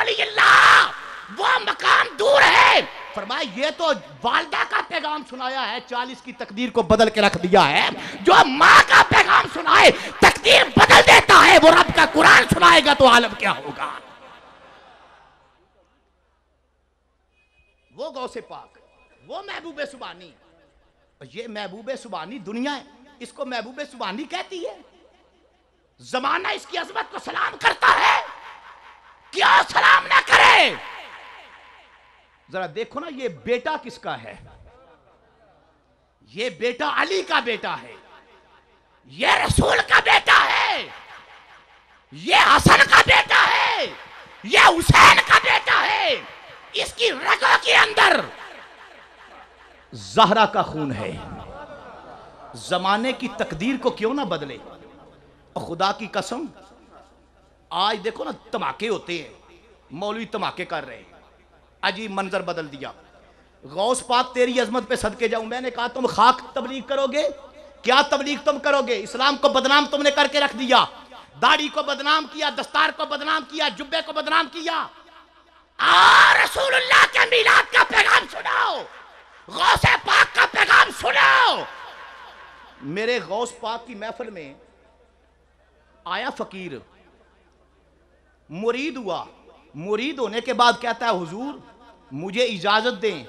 वलील्लाह, वो मकाम दूर है। फरमाया ये तो वालिदा का पैगाम सुनाया है, 40 की तकदीर को बदल के रख दिया है। जो माँ का पैगाम सुनाए तकदीर बदल देता है, वो रब का कुरान सुनाएगा तो आलम क्या होगा। वो गौसे पाक, वो महबूबे सुबानी, ये महबूबे सुबानी दुनिया है, इसको महबूबे सुबानी कहती है। जमाना इसकी अजमत को सलाम करता है, क्या सलाम ना करे। जरा देखो ना, ये बेटा किसका है? ये बेटा अली का बेटा है, ये रसूल का बेटा है, ये हसन का बेटा है, ये हुसैन का बेटा है। इसकी रगों के अंदर ज़हरा का खून है। जमाने की तकदीर को क्यों ना बदले। और खुदा की कसम, आज देखो ना धमाके होते हैं, मौलवी धमाके कर रहे हैं, अजीब मंजर बदल दिया। गौस पाक तेरी अजमत पे सदके जाऊं, मैंने कहा तुम खाक तबलीग करोगे? क्या तबलीग तुम करोगे? इस्लाम को बदनाम तुमने करके रख दिया, दाढ़ी को बदनाम किया, दस्तार को बदनाम किया, जुब्बे को बदनाम किया। रसूलुल्लाह के मिलाद का पैगाम सुनाओ, गौसे पाक का पैगाम सुनाओ। मेरे गौस पाक की महफिल में आया फकीर, मुरीद हुआ, मुरीद होने के बाद कहता है हुजूर मुझे इजाजत दें।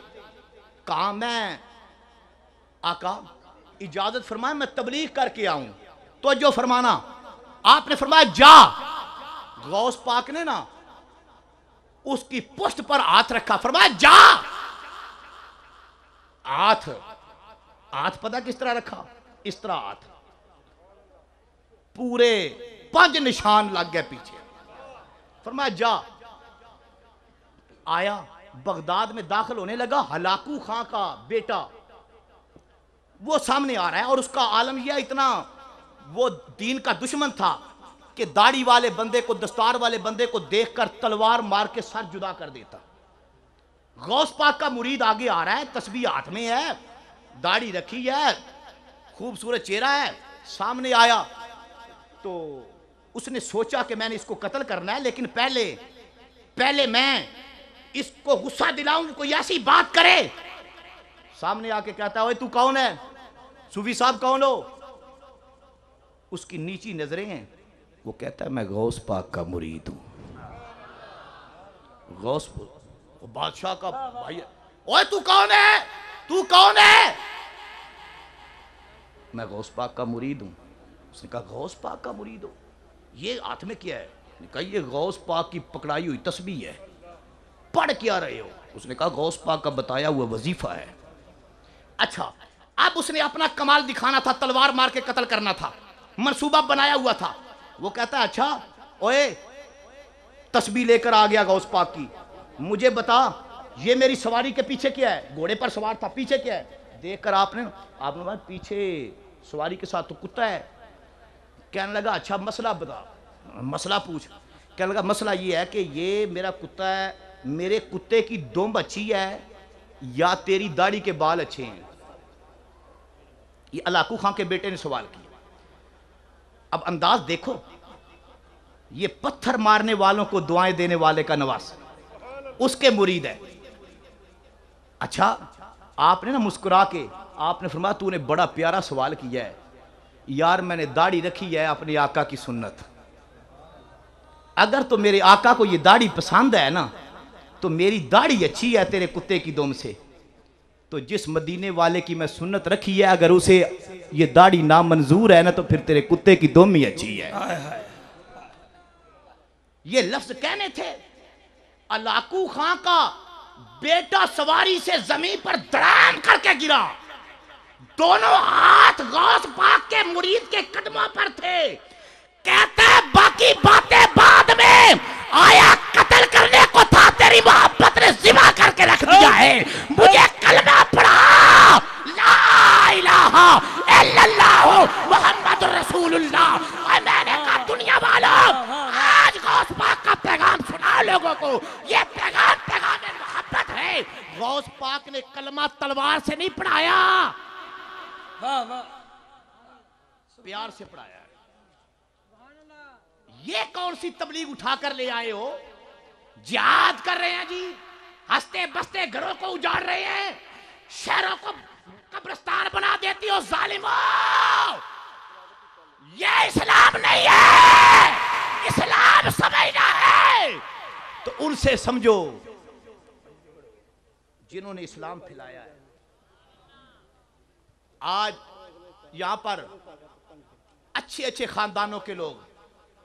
कहा मैं आका इजाजत फरमाए, मैं तबलीग करके आऊं। तो जो फरमाना, आपने फरमाया जा। गौस पाक ने ना उसकी पुष्ट पर हाथ रखा, फरमाया जा। हाथ हाथ पता किस तरह रखा? इस तरह हाथ, पूरे 5 निशान लग गए पीछे। फरमाया जा। आया, बगदाद में दाखिल होने लगा, हलाकू खां का बेटा वो सामने आ रहा है। और उसका आलम यह इतना, वो दीन का दुश्मन था कि दाढ़ी वाले बंदे को, दस्तार वाले बंदे को देखकर तलवार मार के सर जुदा कर देता। गौस पाक का मुरीद आगे आ रहा है, तस्बीह हाथ में है, दाढ़ी रखी है, खूबसूरत चेहरा है। सामने आया तो उसने सोचा कि मैंने इसको कत्ल करना है, लेकिन पहले मैं इसको गुस्सा दिलाऊं, कोई ऐसी बात करे। सामने आके कहता है, ओए तू कौन है? सूफी साहब कौन हो? उसकी नीची नजरें हैं। वो कहता है मैं गौस पाक का मुरीद हूं। गौस बादशाह का भाई है। ओए तू कौन है? तू कौन है? मैं गौस पाक का मुरीद हूं। उसने कहा गौस पाक का मुरीद हो, ये हाथ में क्या है? कहा ये गौस पाक की पकड़ाई हुई तस्बीह है, पढ़ क्या रहे हो? उसने कहा गौस पाक का बताया हुआ वजीफा है। अच्छा, अब उसने अपना कमाल दिखाना था, तलवार मार के कत्ल करना था, मंसूबा बनाया हुआ था। वो कहता है अच्छा ओए, तस्बीह लेकर आ गया गौस पाक की, मुझे बता ये मेरी सवारी के पीछे क्या है? घोड़े पर सवार था, पीछे क्या है? देखकर आपने बोला पीछे सवारी के साथ तो कुत्ता है। कहने लगा अच्छा मसला बता, मसला पूछ। कहने लगा मसला ये है कि ये मेरा कुत्ता है, मेरे कुत्ते की दुम अच्छी है या तेरी दाढ़ी के बाल अच्छे हैं? ये अलाकू खां के बेटे ने सवाल किया। अब अंदाज देखो, ये पत्थर मारने वालों को दुआएं देने वाले का नवास, उसके मुरीद है। अच्छा, आपने ना मुस्कुरा के आपने फरमाया तूने बड़ा प्यारा सवाल किया है यार, मैंने दाढ़ी रखी है अपने आका की सुन्नत। अगर तो मेरे आका को ये दाढ़ी पसंद है ना, तो मेरी दाढ़ी अच्छी है तेरे कुत्ते की दुम से। तो जिस मदीने वाले की मैं सुन्नत रखी है, अगर उसे ये दाढ़ी नामंजूर है ना, तो फिर तेरे कुत्ते की दुम ही अच्छी है। ये लफ्ज कहने थे। अलाकू खां का बेटा सवारी से जमीन पर धड़ाम करके गिरा, दोनों हाथ गौस पाक के मुरीद के कदमों पर थे। कहते हैं बाकी बातें बाद में, आया कत्ल करने को था, तेरी मोहब्बत ने जिमा करके रख दिया है। मुझे कलमा पढ़ा, ला इलाहा इल्लल्लाह मुहम्मदुर रसूलुल्लाह। मैंने कहा दुनिया वालों, आज गौस पाक का पैगाम सुना लोगों को। ये पैगाम मोहब्बत है। गौस पाक ने कलमा तलवार से नहीं पढ़ाया, प्यार से पढ़ाया है। ये कौन सी तबलीग उठाकर ले आए हो? जिहाद कर रहे हैं जी, हंसते बसते घरों को उजाड़ रहे हैं, शहरों को कब्रिस्तान बना देती हो जालिमों। ये इस्लाम नहीं है, इस्लाम समझना है तो उनसे समझो जिन्होंने इस्लाम फैलाया है। आज यहां पर अच्छे अच्छे खानदानों के लोग,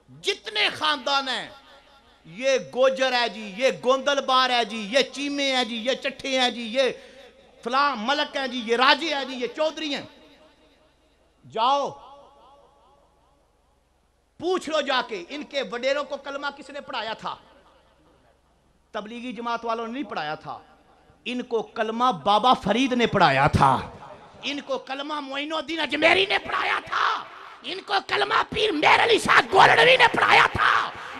जितने खानदान हैं, ये गोजर है जी, ये गोंदलबार है जी, ये चीमे है जी, ये चट्ठे हैं जी, ये फलां मलक है जी, ये राजे हैं जी, ये चौधरी हैं, जाओ पूछ लो जाके इनके वडेरों को कलमा किसने पढ़ाया था। तबलीगी जमात वालों ने नहीं पढ़ाया था, इनको कलमा बाबा फरीद ने पढ़ाया था, इनको कलमा मोइनुद्दीन अजमेरी ने पढ़ाया था, इनको कलमा पीर मेर अली शाह गोलड़वी ने पढ़ाया था,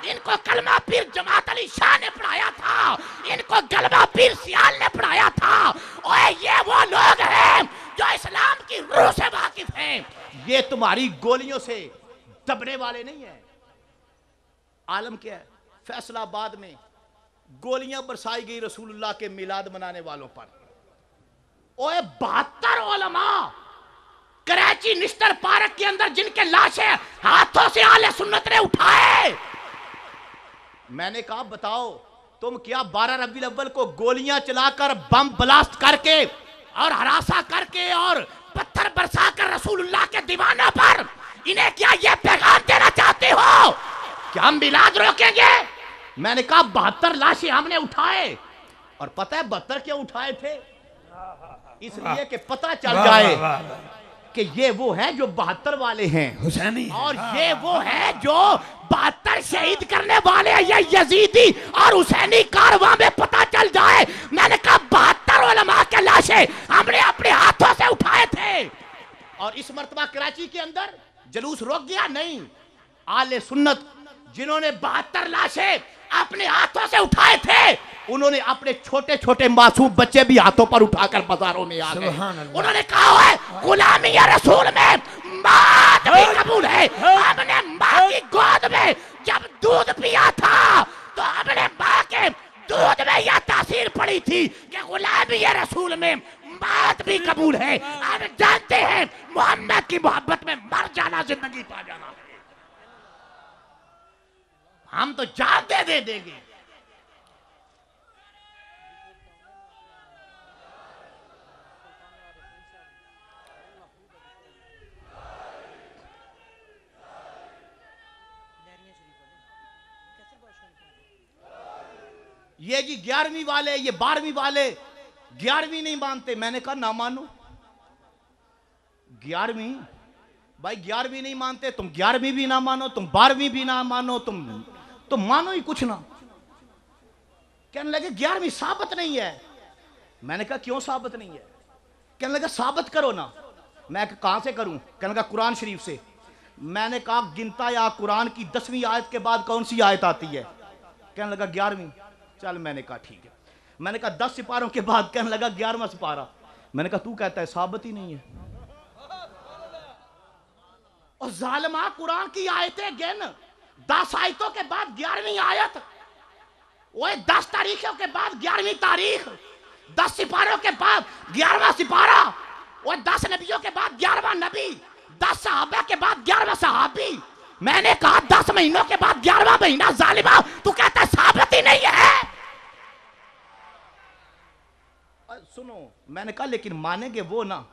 इनको कलमा पीर जमात अली शाह ने पढ़ाया था, इनको कलमा पीर सियाल ने पढ़ाया था। और ये वो लोग हैं जो इस्लाम की रूह से वाकिफ हैं, ये तुम्हारी गोलियों से दबने वाले नहीं है। आलम क्या है, फैसलाबाद में गोलियां बरसाई गई रसूलुल्लाह के मिलाद मनाने वालों पर। ओए 72 उलमा कराची निश्तर पार्क के अंदर जिनके लाशें हाथों से आले सुन्नत ने उठाए। मैंने कहा बताओ तुम क्या 12 रबीउल अव्वल को गोलियां चलाकर बम ब्लास्ट करके और हरासा करके और पत्थर बरसाकर रसूलुल्लाह के दीवानों पर इन्हें क्या यह पैगाम देना चाहते हो कि हम मिलाद रोकेंगे? मैंने कहा 72 लाशें हमने उठाए। और पता है 72 क्यों उठाए थे? इसलिए कि पता चल जाए कि ये वो है जो 72 वाले हैं हुसैनी, और ये वो है जो 72 शहीद करने वाले हैं, ये यजीदी और हुसैनी कारवां में पता चल जाए। मैंने कहा 72 उलमा के लाशें हमने अपने हाथों से उठाए थे। और इस मर्तबा कराची के अंदर जुलूस रोक गया नहीं, आले सुन्नत जिन्होंने 72 लाशें अपने हाथों से उठाए थे, उन्होंने अपने छोटे छोटे मासूम बच्चे भी हाथों पर उठाकर बाजारों में आ गए। उन्होंने कहा है गुलामी या रसूल में मौत भी कबूल है। हमने माँ की गोद में जब दूध पिया था तो हमने माँ के दूध में यह तासीर पड़ी थी कि गुलामी या रसूल में मौत भी कबूल है। हम जानते हैं मोहम्मद की मोहब्बत में मर जाना जिंदगी पा जाना है। हम तो जान दे देंगे। ये जी 11वीं वाले, ये 12वीं वाले 11वीं नहीं मानते। मैंने कहा ना मानो 11वीं, भाई 11वीं नहीं मानते, तुम 11वीं भी ना मानो, तुम 12वीं भी ना मानो, तुम मानो ही कुछ ना। कहने लगे 11वीं साबित नहीं है। मैंने कहा क्यों साबित नहीं है? कहने लगा साबित करो ना। मैं कहां से करूं? कहने लगा कुरान शरीफ से। मैंने कहा गिनता या कुरान की 10वीं आयत के बाद कौन सी आयत आती है? कहने लगा 11वीं। चल मैंने कहा ठीक है। मैंने कहा 10 सिपारों के बाद? कहने लगा 11वां सिपारा। मैंने कहा तू कहता है साबित ही नहीं है। और जालिमा कुरान की आयतें गिन, 10 आयतों के बाद 11वीं आयत, वो 10 तारीखों के बाद 11वीं तारीख, 10 सिपारों के बाद 11वां सिपारा, वो 10 नबियों के बाद 11वां नबी, 10 सहाबा के बाद 11वां सहाबी। मैंने कहा 10 महीनों के बाद 11वां महीना। जालिमा तू कहता है साबित ही नहीं है। सुनो, मैंने कहा लेकिन मानेंगे वो ना,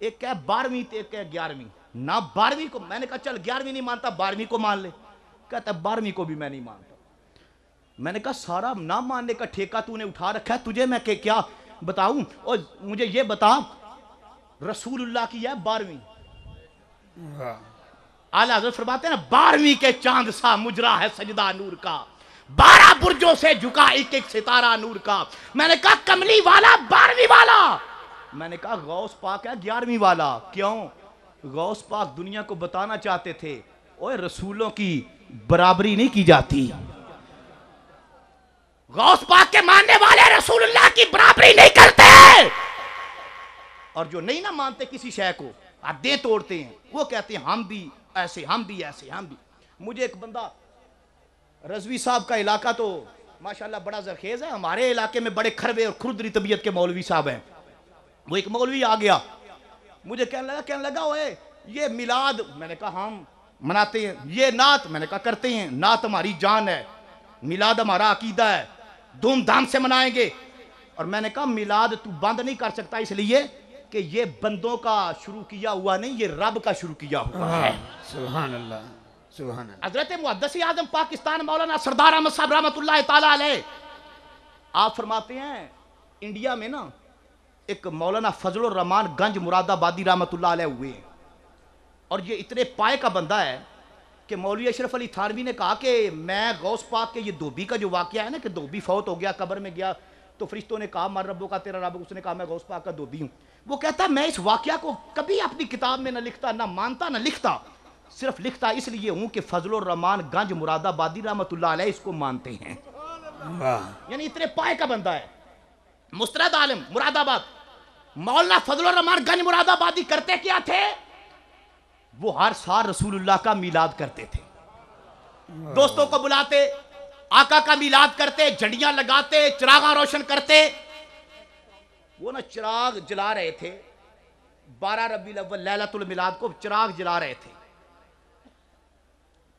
एक है 12वीं एक है 11वीं ना। 12वीं को मैंने कहा चल 11वीं नहीं मानता 12वीं को मान ले। कहता 12वीं को भी मैं नहीं मानता। मैंने कहा सारा ना मानने का ठेका तूने उठा रखा है, तुझे मैं क्या बताऊं? और मुझे ये बता रसूलुल्लाह की है 12वीं। आला हज़रत फरमाते हैं ना 12वीं के चांद सा मुजरा है सजदा नूर का, 12 बुर्जों से झुका एक एक सितारा नूर का। मैंने कहा कमली वाला 12वीं वाला। मैंने कहा गौस पाक है 11वीं वाला। क्यों? गौस पाक दुनिया को बताना चाहते थे ओए रसूलों की बराबरी नहीं की जाती। गौस पाक के मानने वाले रसूलुल्लाह की बराबरी नहीं करते। और जो नहीं ना मानते किसी शय को, हदें तोड़ते हैं, वो कहते हैं हम भी ऐसे, हम भी ऐसे, हम भी। मुझे एक बंदा, रजवी साहब का इलाका तो माशाल्लाह बड़ा जरखेज है। हमारे इलाके में बड़े खरबे और खुरदरी तबीयत के मौलवी साहब हैं। वो एक मौलवी आ गया, मुझे कहने लगा ओए ये मिलाद, मैंने कहा हम मनाते हैं। ये नात, मैंने कहा करते हैं। नात हमारी जान है, मिलाद हमारा अकीदा है, धूमधाम से मनाएंगे। और मैंने कहा मिलाद तू बंद नहीं कर सकता, इसलिए कि ये बंदों का शुरू किया हुआ नहीं, ये रब का शुरू किया हुआ है। सुभान अल्लाह, सुभान अल्लाह। हजरत मुहद्दिस आज़म पाकिस्तान मौलाना सरदार अहमद साहब रहमतुल्लाह ताला अलैह, आप फरमाते हैं इंडिया में ना एक मौलाना फजलुर रहमान गंज मुरादाबादी रहमतुल्लाह अलैह हुए, और ये इतने पाए का बंदा है कि मौलवी अशरफ अली थानवी ने कहा कि मैं गौस पाक के ये धोबी का जो वाक़या है ना, कि धोबी फौत हो गया, कब्र में गया, तो फरिश्तों ने कहा मर रब्बो का तेरा रब, उसने कहा मैं गौस पाक का धोबी हूँ। वो कहता मैं इस वाक़या को कभी अपनी किताब में ना लिखता, ना मानता, ना लिखता, सिर्फ लिखता इसलिए हूँ कि फजलुर रहमान गंज मुरादाबादी रहमतुल्लाह अलैह इसको मानते हैं। यानी इतने पाए का बंदा है, मुस्तरद आलिम मुरादाबाद। मौलाना फजलुर रहमान गंज मुरादाबादी करते क्या थे? वो हर साल रसूलुल्लाह का मिलाद करते थे, दोस्तों को बुलाते, आका का मिलाद करते, झंडियां लगाते, चिरागा रोशन करते। वो ना चिराग जला रहे थे 12 रबीउल अव्वल लैलतुल मिलाद को, चिराग जला रहे थे।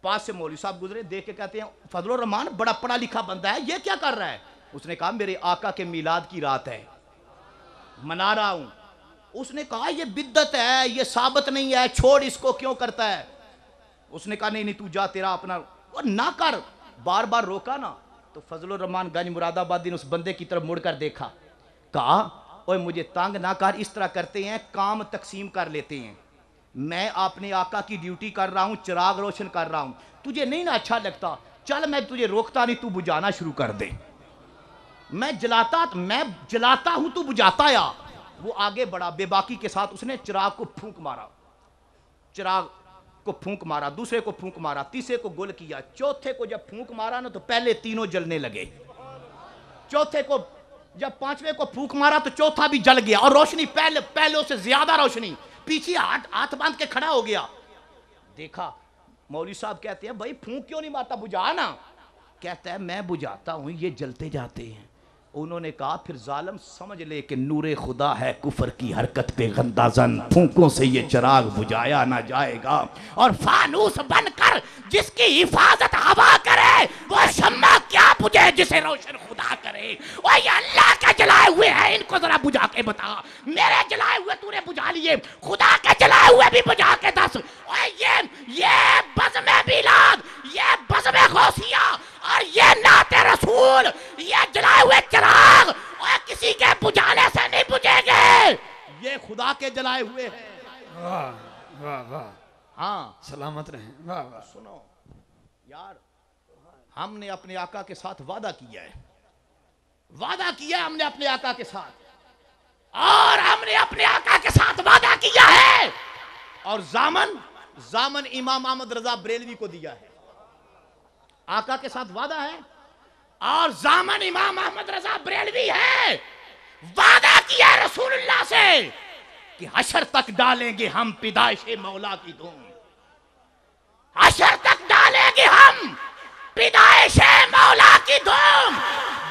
पास से मौलवी साहब गुजरे, देख के कहते हैं फजलुर रहमान बड़ा पढ़ा लिखा बंदा है, ये क्या कर रहा है? उसने कहा मेरे आका के मिलाद की रात है, मना रहा हूं। उसने कहा ये बिद्दत है, ये साबित नहीं है, छोड़ इसको, क्यों करता है? उसने कहा नहीं नहीं तू जा, तेरा अपना, और ना कर। बार बार रोका ना, तो फजलुर रहमान गंज मुरादाबादी ने उस बंदे की तरफ मुड़कर देखा, कहा ओए मुझे तंग ना कर, इस तरह करते हैं काम तकसीम कर लेते हैं, मैं अपने आका की ड्यूटी कर रहा हूं, चिराग रोशन कर रहा हूं, तुझे नहीं ना अच्छा लगता, चल मैं तुझे रोकता नहीं, तू बुझाना शुरू कर दे। मैं जलाता हूं, तू बुझाता या। वो आगे बढ़ा बेबाकी के साथ, उसने चिराग को फूंक मारा, चिराग को फूंक मारा, दूसरे को फूंक मारा, तीसरे को गुल किया, चौथे को जब फूंक मारा ना तो पहले तीनों जलने लगे, चौथे को जब पांचवे को फूंक मारा तो चौथा भी जल गया, और रोशनी पहले से ज्यादा रोशनी, पीछे हाथ बांध के खड़ा हो गया। देखा, मौलवी साहब कहते हैं भाई फूंक क्यों नहीं मारता, बुझा ना। कहता है मैं बुझाता हूं, ये जलते जाते हैं। उन्होंने कहा फिर जालिम समझ ले कि नूरे खुदा है कुफर की हरकत पे गंदाजन, फूंकों से ये चिराग बुझाया ना जाएगा, और फानूस बनकर जिसकी हिफाजत हवा करे वो शम्मा क्या बुझे जिसे रोशन खुदा करे। और ये अल्लाह के जलाए हुए हैं, इनको जरा बुझा के बता, मेरे जलाए हुए तूने बुझा लिए, खुदा के जलाए हुए भी बुझा के दस। और ये बज़्म मिलाद, ये बज़्म गौसिया, और ये नाते रसूल, ये जलाए हुए चिराग और किसी के बुझाने से नहीं बुझेंगे, ये खुदा के जलाए हुए हैं। वाह वाह वाह, हाँ सलामत रहे। वाह वाह। सुनो यार, हमने अपने आका के साथ वादा किया है, वादा किया हमने अपने आका के साथ, और हमने अपने आका के साथ वादा किया है, और जामन इमाम अहमद रजा बरेलवी को दिया है। आका के साथ वादा है, और जामन इमाम अहमद रजा बरेलवी है। वादा किया रसूलुल्लाह से कि हशर तक डालेंगे हम पिदाइशे मौला की धूम, हशर तक डालेंगे हम पिदाइशे मौला की धूम,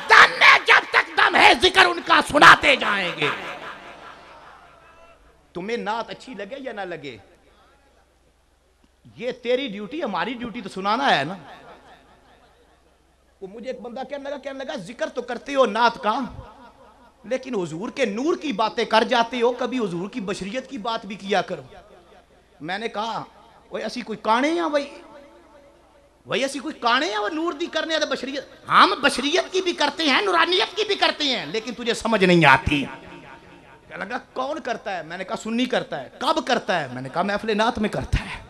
दम में जब तक दम है जिक्र उनका सुनाते जाएंगे। तुम्हें नात अच्छी लगे या ना लगे, ये तेरी ड्यूटी, हमारी ड्यूटी तो सुनाना है ना। वो मुझे एक बंदा कहने लगा जिक्र तो करते हो नात का, लेकिन हुजूर के नूर की बातें कर जाते हो, कभी हुजूर की बशरियत की बात भी किया करो। मैंने कहा वही असी कोई काने या वही असी कोई काने या वो नूर दी करने तो बशरियत, हम बशरियत की भी करते हैं, नूरानियत की भी करते हैं, लेकिन तुझे समझ नहीं आती। कहने लगा कौन करता है? मैंने कहा सुन्नी करता है। कब करता है? मैंने कहा महफिल नात में करता है।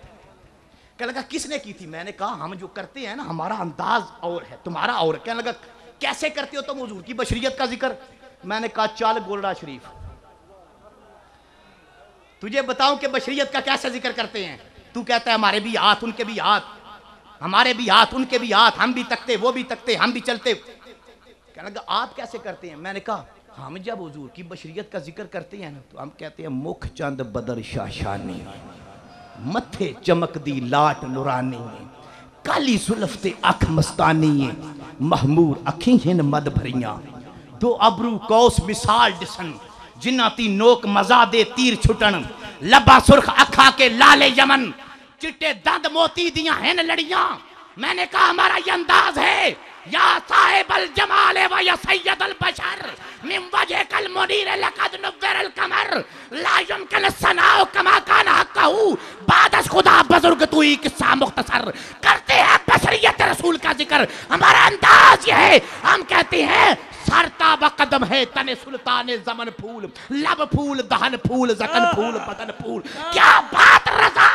कहने लगा किसने की थी? मैंने कहा हम जो करते हैं ना, हमारा अंदाज और है, तुम्हारा और। कहने लगा कैसे करते हो तुम हुजूर की बशरियत का जिक्र? मैंने कहा चल गोलड़ा शरीफ तुझे बताऊं कि बशरियत का कैसे जिक्र करते हैं। तू कहता है हमारे भी हाथ, उनके भी हाथ, हमारे भी हाथ, उनके भी हाथ, हम भी तकते, वो भी तकते, हम भी चलते। कहने लगा आप कैसे करते हैं? मैंने कहा हम जब हुजूर की बशरियत का जिक्र करते हैं ना, तो हम कहते हैं मुख चंद बदर शाशानी, मथे चमक दी लाट नुरानी, काली जुल्फ ते अख मस्तानी महमूर अखी हिन मद भरियां दो अबरू कौस मिसाल दिसन जिन्ना ती नोक मजा दे तीर छुटन लबा सुर्ख अखा के लाले यमन चिट्टे दंद मोती दियां हैं लड़ियां। मैंने कहा हमारा ये अंदाज है या साहिब अल जमाल व या सैयद अल बशर मिन वजह कल मुनीर लक़द नुव्वर अल कमर ला युमकिन सनाउ कमा कान हक़हू बादस खुदा बुजुर्ग तू ही किस्सा मुख्तसर करते हैं बशरियत रसूल का जिक्र। हमारा अंदाज ये है, हम कहते हैं सरता व कदम है तने सुल्तान जमन फूल लब फूल दहन फूल जकन फूल बदन फूल। क्या बात रजा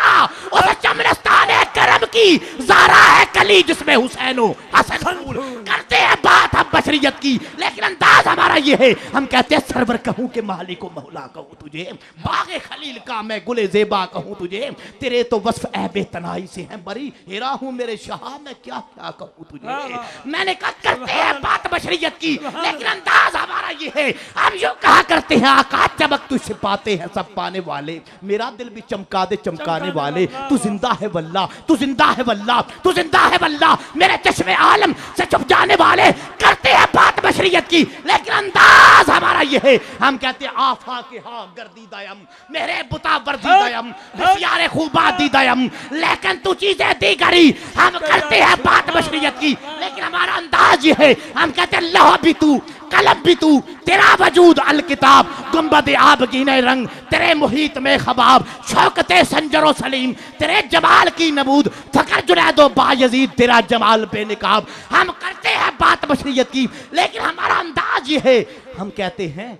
उस चमनस्तान करम की ज़ारा है कली जिसमें हुसैनो हसन फूल। करते हैं बात हम बशरियत की लेकिन अंदाज हमारा ये है, हम कहते हैं सरवर कहूँ के मालिक को मौला कहूँ तुझे, बागे खलील का मैं गुले जेबा कहूँ तुझे, तेरे तो वस्फ ऐबे तनाई से हैं बरी, हेरा हूँ मेरे शाह मैं क्या क्या कहूँ तुझे। मैंने कहा करते हैं बात बशरियत की लेकिन अंदाज हमारा ये है, हम यूं कहा करते हैं आका चमक तुझसे पाते हैं सब पाने वाले, मेरा दिल भी चमका दे चमकाने वाले, तू जिंदा है वल्लाह तू जिंदा है वल्लाह तू जिंदा है वल्लाह मेरे चश्मे आलम से छुप जाने वाले। करते हैं बात बशरियत की लेकिन अंदाज हमारा ये है, हम कहते हैं आफा के हाँ गर्दी दयम मेरे बुता वर्दी दयम बिस्यारे खूबा दी दयम लेकिन तू चीजें दी करी। हम करते हैं बात बशरियत की लेकिन हमारा अंदाज ये है, हम कहते हैं लौह भी तू कलम भी तू तेरा वजूद अल किताब गुंबद आब गिने रंग तेरे मुहीत में खबाब शौकते संजरो सलीम तेरे जमाल की नबूद फकर जुनैदो बायजीद तेरा जमाल बेनिकाब। हम करते हैं बात बशरियत की लेकिन हमारा अंदाज ये है, हम कहते हैं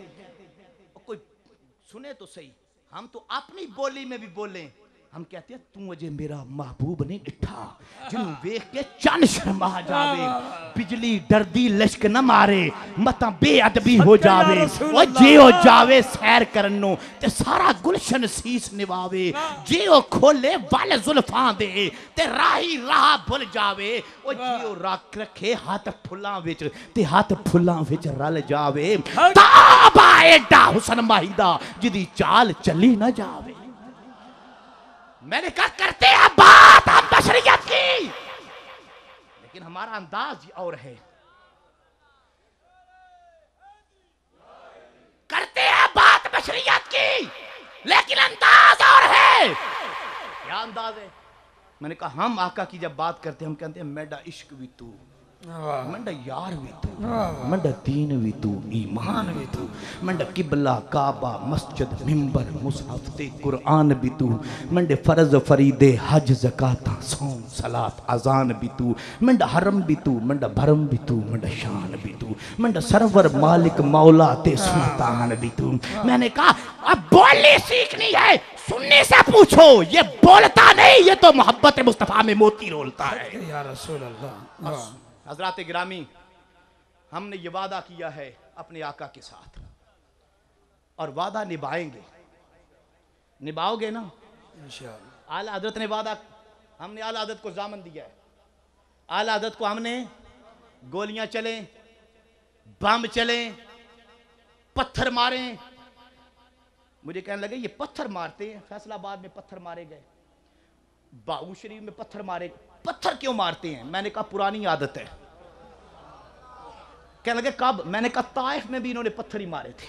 कोई सुने तो सही, हम तो अपनी बोली में भी बोलें, हम कहते हैं तू अजे मेरा महबूब नहीं डिठा जिन्हों वेख के चन शर्मा जावे बिजली डरदी लश्क न मारे मता बेअदबी हो जावे और जे हो जावे सैर करनो ते सारा गुलशन सीस निवावे जे हो खोले वाले जुल्फां दे ते राही राह भुल जावे और जे हो रख रखे हाथ फुल्लां विच ते हाथ फुल्लां विच रल जावे ताबा एडा हुसन माहिदा जिदी चाल चली न जावे। मैंने कहा करते हैं बात हम बशरियत की लेकिन हमारा अंदाज और है, करते हैं बात बशरियत की लेकिन अंदाज और है। क्या अंदाज है? मैंने कहा हम आका की जब बात करते हैं हम कहते हैं मेरा इश्क भी तू मंडा यार भी तू मंडा दीन भी तू ईमान भी तू मंडा किबला काबा मस्जिद मिंबर मुसहफ ते कुरान भी तू मंडे फर्ज फरीदे हज ज़कात सौम सलात अजान भी तू मंडा हरम भी तू मंडा भरम भी तू मंडा शान भी तू मंडा सरवर मालिक मौला ते सुल्तान भी तू। मैंने कहा अब बोलनी सीखनी है, सुनने से पूछो, ये बोलता नहीं, ये तो मोहब्बत मुस्तफा में मोती रोलता है या रसूल अल्लाह। हजरात गिरामी, हमने ये वादा किया है अपने आका के साथ और वादा निभाएंगे, निभाओगे ना इंशाअल्लाह। आला हजरत ने वादा, हमने आला हजरत को जामन दिया है, आला हजरत को हमने गोलियां चलें बम चलें पत्थर मारें, मुझे कहने लगे ये पत्थर मारते हैं, फैसलाबाद में पत्थर मारे गए, बाऊ शरीफ में पत्थर मारे, पत्थर क्यों मारते हैं? मैंने कहा पुरानी आदत है। कहने लगे कब? मैंने कहा ताइफ में भी इन्होंने पत्थर ही मारे थे,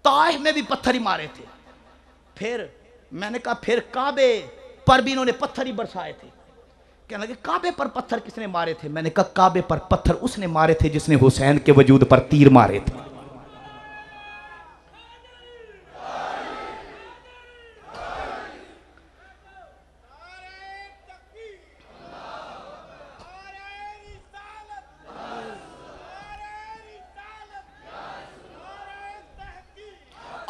ताइफ में भी पत्थर ही मारे थे। फिर मैंने कहा फिर काबे पर भी इन्होंने पत्थर ही बरसाए थे। कहने लगे काबे पर पत्थर किसने मारे थे? मैंने कहा काबे पर पत्थर उसने मारे थे जिसने हुसैन के वजूद पर तीर मारे थे।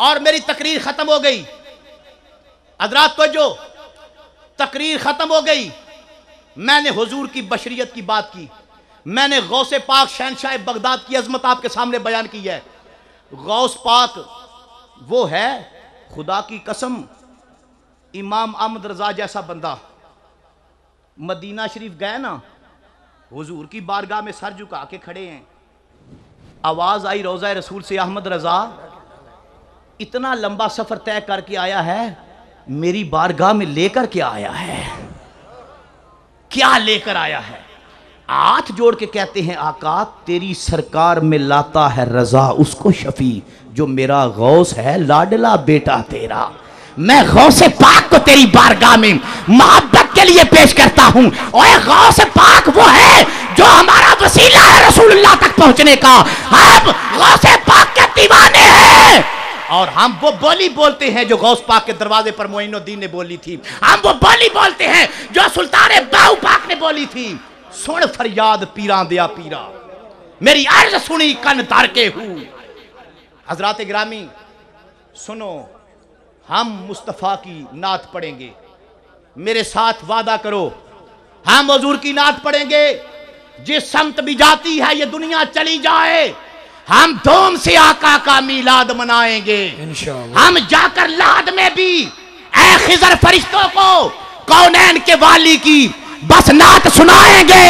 और मेरी तकरीर खत्म हो गई हजरात, तो जो तकरीर खत्म हो गई, मैंने हुजूर की बशरियत की बात की, मैंने गौसे पाक शहनशाह बगदाद की अजमत आपके सामने बयान की है। गौस पाक वो है, खुदा की कसम, इमाम अहमद रजा जैसा बंदा मदीना शरीफ गए ना, हुजूर की बारगाह में सर झुका के खड़े हैं, आवाज आई रोज़ा रसूल से, अहमद रजा इतना लंबा सफर तय करके आया है, मेरी बारगाह में लेकर के आया है। क्या लेकर आया है। हाथ जोड़ के कहते हैं आका तेरी सरकार में लाता है रजा उसको शफी जो मेरा गौस है लाडला बेटा तेरा। मैं गौसे पाक को तेरी बारगाह में मोहब्बत के लिए पेश करता हूं। और गौसे पाक वो है जो हमारा वसीला है रसूलुल्लाह तक पहुंचने का। हम गौसे पाक के दीवाने हैं और हम वो बोली बोलते हैं जो गौस पाक के दरवाजे पर मोइनुद्दीन ने बोली थी। हम वो बोली बोलते हैं जो सुल्तान बाहू पाक ने बोली थी। सुन फरियाद पीरा दिया पीरा मेरी अर्ज सुनी कन तार के हूं। हजरात गिरामी सुनो, हम मुस्तफ़ा की नात पढ़ेंगे। मेरे साथ वादा करो हम हुजूर की नात पढ़ेंगे। जिस समत भी जाती है ये दुनिया चली जाए हम धूम से आका का मीलाद मनाएंगे। हम जाकर लाद में भी ऐ खिज़र फरिश्तों को कौनैन के वाली की बस नात सुनाएंगे।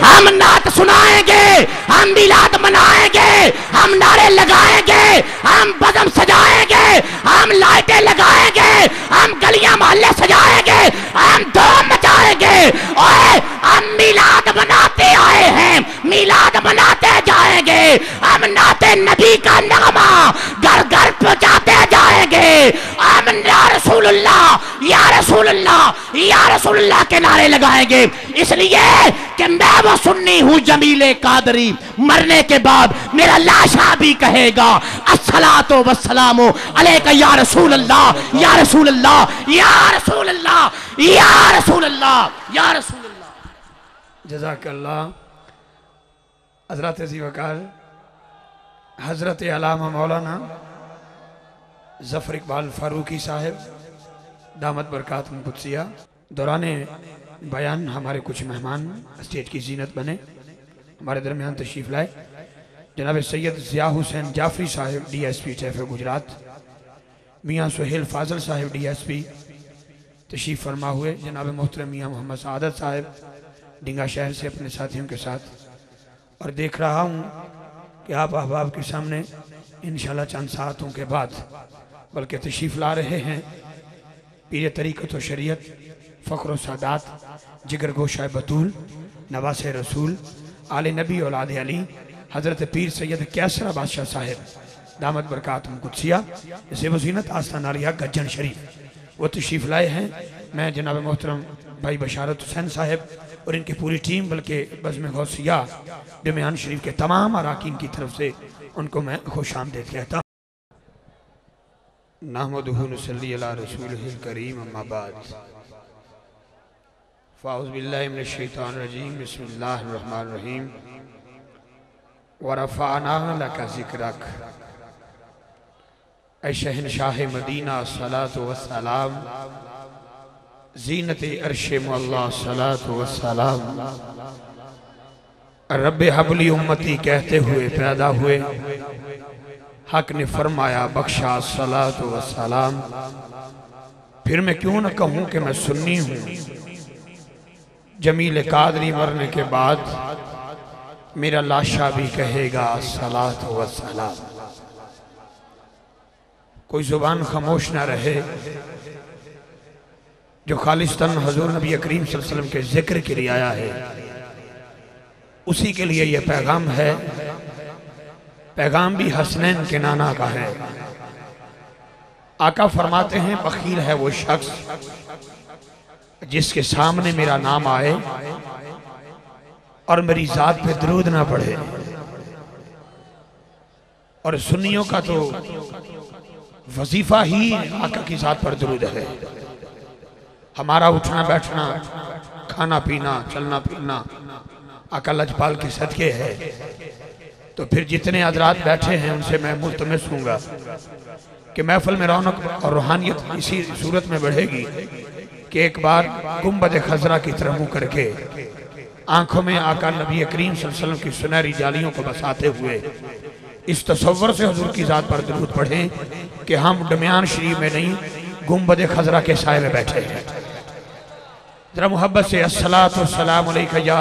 हम नात सुनाएंगे, हम मिलाद मनाएंगे, हम नारे लगाएंगे, हम बज़म सजाएंगे, हम लाइटें लगाएंगे, हम गलियां मोहल्ले सजाएंगे, हम धूम मचाएंगे। और हम मिलाद मनाते आए हैं, मिलाद मनाते जाएंगे। हम नाते नबी का नगमा घर घर पहुंचाते जाएंगे। हम या रसूलुल्लाह या रसूलुल्लाह या रसूलुल्लाह के नारे लगाएंगे। इसलिए कि मैं वो सुन्नी हूं जमीले कादरी, मरने के बाद मेरा लाशा भी कहेगा अस्सलातो वस्सलामो अलैका या रसूल अल्लाह या रसूल अल्लाह या रसूल अल्लाह या रसूल अल्लाह या रसूल अल्लाह। जज़ाकल्लाह। हज़रत ज़ीवकार हज़रत अल्लामा मौलाना ज़फ़र इक़बाल फ़ारूकी साहिब दामत बरकातुहुम क़ुद्सिया दौराने बयान हमारे कुछ मेहमान स्टेज की जीनत बने, हमारे दरमियान तशरीफ़ लाए। जनाब सैयद ज़िया हुसैन जाफरी साहिब DSP टैफ गुजरात, मियाँ सुहेल फाजल साहिब DSP तशरीफ़ फरमा हुए। जनाब मोहतरम मियाँ मोहम्मद सादत साहिब डिंगा शहर से अपने साथियों के साथ। और देख रहा हूँ कि आप अहबाब के सामने इंशाल्लाह चंद सातों के बाद बल्कि तशरीफ़ ला रहे हैं पीर तरीक़त व शरीयत फ़ख्र सादात जिगर गोशा बतूल नवास रसूल आले नबी औलाद अली हज़रत पीर सैयद कैसरा बादशाह साहिब दामत बरकातुहुम क़ुद्सिया से वज़ीनत आस्ताना आलिया गज्जन शरीफ वो तशरीफ़ लाए हैं। मैं जनाब मोहतरम भाई बशारत हुसैन साहिब और इनकी पूरी टीम बल्कि बज़्म गौसिया दरमियान शरीफ के तमाम अराकीन की तरफ से उनको मैं खुश आमदीद कहता हूँ। नहमदुहु नसल्ली अला रसूलिहिल करीम अम्मा बाद फ़ाउज़ु बिल्लाहि मिनश शैतानिर रजीम बिस्मिल्लाहिर रहमानिर रहीम व रफ़अना लका ज़िक्रक। ऐ शहंशाह मदीना सलातो व सलाम ज़ीनत अर्शे मौला सलातो व सलाम। रब्बे हबली उम्मती कहते हुए पैदा हुए, हक ने फरमाया बख्शा सलातो व सलाम। फिर मैं क्यों न कहूँ कि मैं सुन्नी हूँ। जमील कादरी मरने के बाद मेरा लाशा भी कहेगा सलातो व सलाम। कोई जुबान खामोश ना रहे। जो खालिस्तन हजूर नबी करीम सल्लल्लाहु अलैहि वसल्लम के जिक्र के लिए आया है उसी के लिए यह पैगाम है। पैगाम भी हसनैन के नाना का है। आका फरमाते हैं बखील है वो शख्स जिसके सामने मेरा नाम आए और मेरी जात पे दरूद ना पढ़े। और सुन्नियों का तो वजीफा ही आका की जात पर दरूद है। हमारा उठना बैठना खाना पीना चलना फिरना आका लजपाल के सदके है। तो फिर जितने हज़रात बैठे हैं उनसे मैं मुल्तमस हूँगा कि महफिल में रौनक और रूहानियत इसी सूरत में बढ़ेगी कि एक बार गुंबद खजरा की तरफ मुँह करके आंखों में आका नबी करीम सल्लल्लाहु अलैहि वसल्लम की सुनहरी जालियों को बसाते हुए इस तसव्वुर से हुजूर की ज़ात पर दरूद पढ़ें कि हम दरमियान शरीफ में नहीं गुंबद खजरा के साए में बैठे हैं। जरा मोहब्बत से अस्सलातु वस्सलामु अलैका या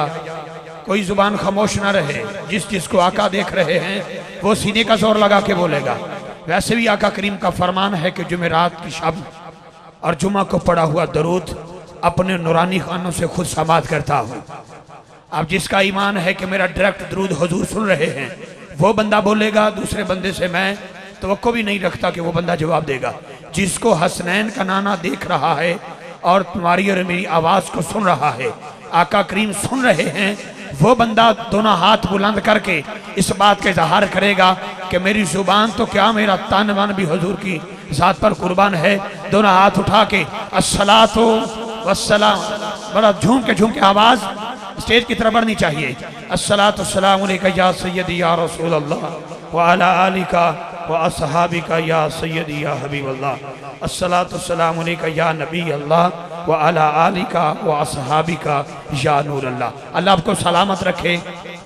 कोई जुबान खामोश ना रहे। जिसको आका देख रहे हैं वो सीने का जोर लगा के बोलेगा। वैसे भी आका करीम का फरमान है कि जुमेरात की शब और जुमा को पढ़ा हुआ दरूद अपने नूरानी खानों से खुद समात करता हूँ। अब जिसका ईमान है कि मेरा डायरेक्ट दरूद हुजूर सुन रहे हैं, वो बंदा बोलेगा, दूसरे बंदे से मैं तवक्को भी नहीं रखता कि वो बंदा जवाब देगा। जिसको हसनैन का नाना देख रहा है और तुम्हारी और मेरी आवाज़ को सुन रहा है, आका करीम सुन रहे हैं, वो बंदा दोनों हाथ बुलंद करके इस बात का इजहार करेगा कि मेरी जुबान तो क्या, मेरा तन मन भी हुजूर की ज़ात पर कुर्बान है। दोनों हाथ उठा के अस्सलातु वस्सलाम, बड़ा झूम के आवाज़ स्टेज की तरफ बढ़नी चाहिए। अस्सलातु वस्सलामु अलैका या सय्यदी या रसूल अल्लाह व अला आलिका व अस्हाबिका या सय्यदी या हबीब अल्लाह। अस्सलातु वस्सलामु अलैका या नबी अल्लाह व अला आलिका व अस्हाबिका या नूर अल्लाह। अल्लाह आपको सलामत रखे,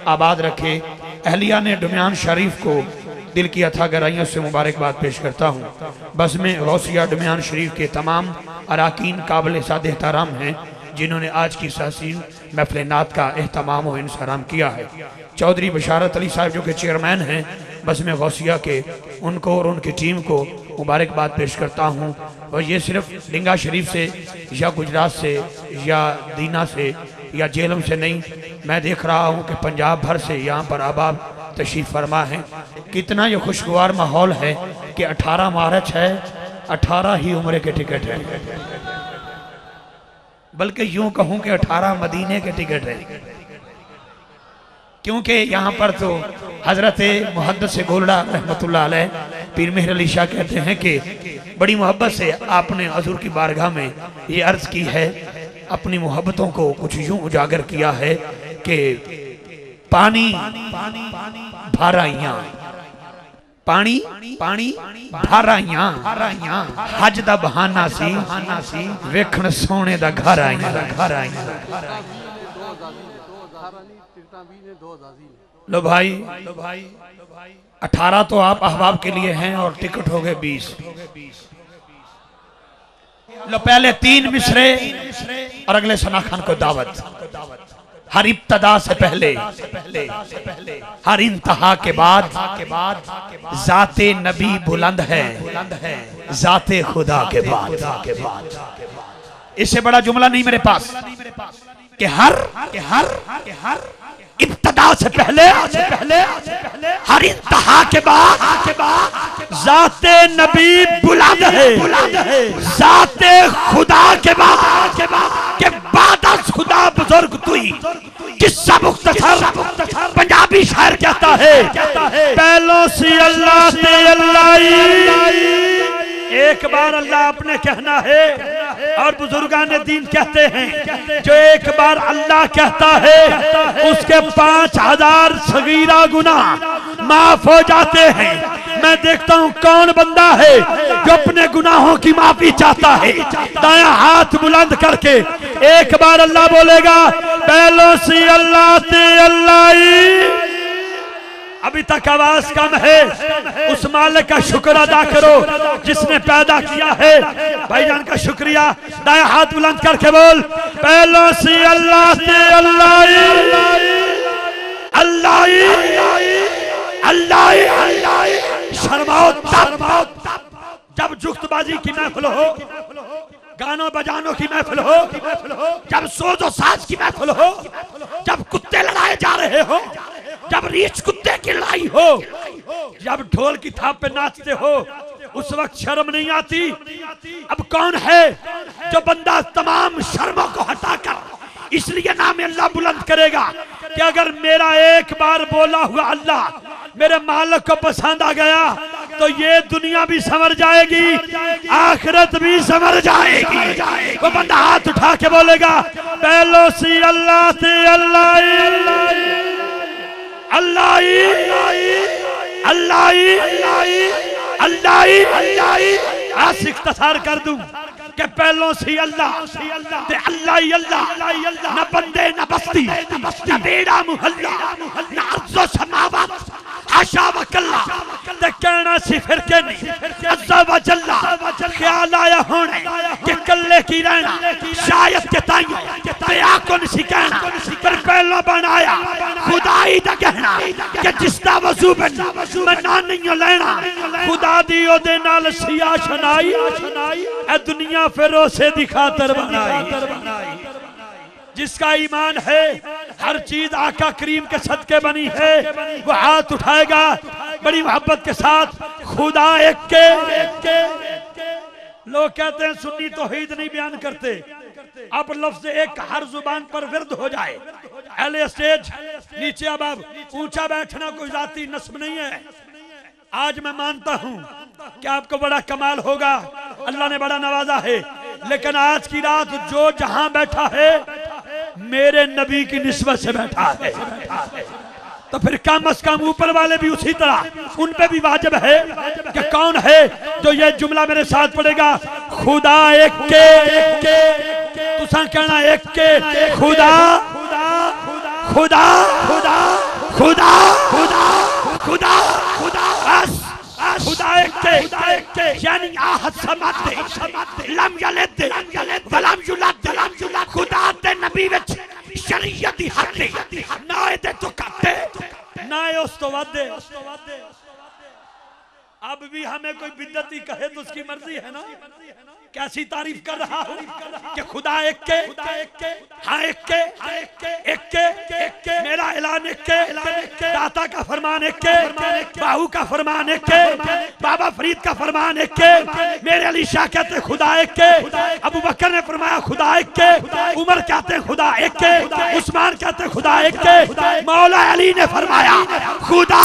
आबाद रखे। अहलिया ने डुमियान शरीफ को दिल की अथा गहराइयों से मुबारकबाद पेश करता हूँ। बस में गौसिया डुमियान शरीफ के तमाम अराकीन काबिल साद एहतराम हैं जिन्होंने आज की हसीन महफिल नात का एहतमाम व इंसराम किया है। चौधरी बशारत अली साहब जो कि चेयरमैन हैं बस में गौसिया के, उनको और उनकी टीम को मुबारकबाद पेश करता हूँ। और ये सिर्फ लिंगा शरीफ से या गुजरात से या दीना से या जेलम से नहीं, मैं देख रहा हूँ कि पंजाब भर से यहाँ पर अहबाब तशरीफ़ फरमा है। कितना ये खुशगवार माहौल है कि 18 मार्च है, 18 ही उम्र के टिकट है, बल्कि यूं कहूं कि 18 मदीने के टिकट है, क्योंकि यहाँ पर तो हजरत मुहद्दिस गोलड़ा रहमतुल्लाह अलैह पीर मेहर अली शाह कहते हैं कि बड़ी मोहब्बत से आपने हजूर की बारगाह में ये अर्ज की है, अपनी मोहब्बतों को कुछ यूं उजागर किया है कि पानी भाराइयां, पानी पानी भाराइयां, हज दा बहाना सी, वेखण सोने दा घर आइयां, घर आइयां। लो भाई 18 तो आप अहबाब के लिए हैं और टिकट हो गए 20। लो पहले 3 मिसरे और अगले सना खान को दावत। हर इब्तदा से पहले, हर इंतहा के बाद जाते नबी बुलंद है, जाते खुदा के बाद। इससे बड़ा जुमला नहीं मेरे पास कि हर इब्तदा से पहले, हर इंतहा के बाद जाते नबी बुलंद है, जाते खुदा के बाद के बाद खुदा बुजुर्ग तुई। किस्सा मुख्तसर पंजाबी शायर कहता है, पहलों से अल्लाह ते अल्लाह, एक बार अल्लाह आपने कहना है। और बुजुर्गान दीन कहते हैं जो एक बार अल्लाह कहता है उसके 5000 सगीरा गुनाह माफ हो जाते हैं। मैं देखता हूँ कौन बंदा है जो अपने गुनाहों की माफी चाहता है। दायां हाथ बुलंद करके एक बार अल्लाह बोलेगा, पहलों से अल्लाह ते अल्लाह। अभी तक आवाज कम है, उस मालिक का शुक्र अदा करो जिसने पैदा किया है। भाईजान का शुक्रिया। दाया हाथ बुलंद करके बोल, पहलों से अल्लाह ते अल्लाह, अल्लाह अल्लाह। शर्माओ तब जब जुख्तबाजी की महफिल हो, गानों बजानों की महफिल हो, जब सोजो साज की महफिल हो, जब कुत्ते लड़ाए जा रहे हो, जब रीछ कुत्ते की लड़ाई हो, जब ढोल की थाप पे नाचते हो, उस वक्त शर्म नहीं आती। अब कौन है जो बंदा तमाम शर्मों को हटाकर इसलिए नाम अल्लाह बुलंद करेगा कि अगर मेरा एक बार बोला हुआ अल्लाह मेरे मालिक को पसंद आ गया तो ये दुनिया भी संवर जाएगी, आखिरत भी संवर जाएगी। वो बंदा हाथ उठा के बोलेगा, पहलो सी अल्लाह से अल्लाह, अल्लाह अल्लाह अल्लाह। आज इख्तिसार कर दूं कि पहलों से अल्लाह ते अल्लाह अल्लाह, न बंदे न बस्ती, न बेड़ा मुहल्ला, न अर्ज़ो समावत, आशा वकल्ला ते कहना सी फिर के नहीं अज़्ज़ा व जल्ला। ख्याल आया होने कि कल्ले की रहना शायद के ताइयों ते आको नहीं कहना, पर पहलो बनाया खुदाई दा कहना कि जिसदा वजू मैं ना नहीं लेना खुदा दी ओदे नाल सिया शनाई ए दुनिया फिर उसे दी खातर बनाई। जिसका ईमान है हर चीज आका करीम के सदके बनी है वो हाथ उठाएगा बड़ी मोहब्बत के साथ। खुदा एक के लोग कहते हैं सुन्नी तौहीद नहीं बयान करते, अब लफ्ज एक हर जुबान पर विर्द हो जाए। अहले स्टेज नीचे अब ऊंचा बैठना कोई जाती नस्ब नहीं है। आज मैं मानता हूं कि आपको बड़ा कमाल होगा, अल्लाह ने बड़ा नवाजा है, लेकिन आज की रात जो जहां बैठा है मेरे नबी की निस्बत से बैठा है, तो फिर कम से कम ऊपर वाले भी उसी तरह उन पे भी वाजिब है कि कौन है जो ये जुमला मेरे साथ पढ़ेगा, खुदा एक के तुसा कहना एक के खुदा खुदा खुदा खुदा खुदा खुदा खुदा बस खुदा एक के यानी आहद समद लम यलिद वलम यूलद खुदा दे नबी विच शरीयत दी हद ना ए तो करते ना उस तो वादे। अब भी हमें कोई बिद्दती कहे तो उसकी मर्जी है ना, कैसी तारीफ कर रहा हूँ कि खुदा एक के हाँ एक के मेरा ऐलान एक के दाता का फरमान एक के बाहू का फरमान एक के बाबा फरीद का फरमान एक के मेरे अली शाह कहते हैं खुदा एक के अबू बकर ने फरमाया खुदा एक के उमर कहते हैं खुदा एक के उस्मान कहते हैं खुदा एक के मौला अली ने फरमाया खुदा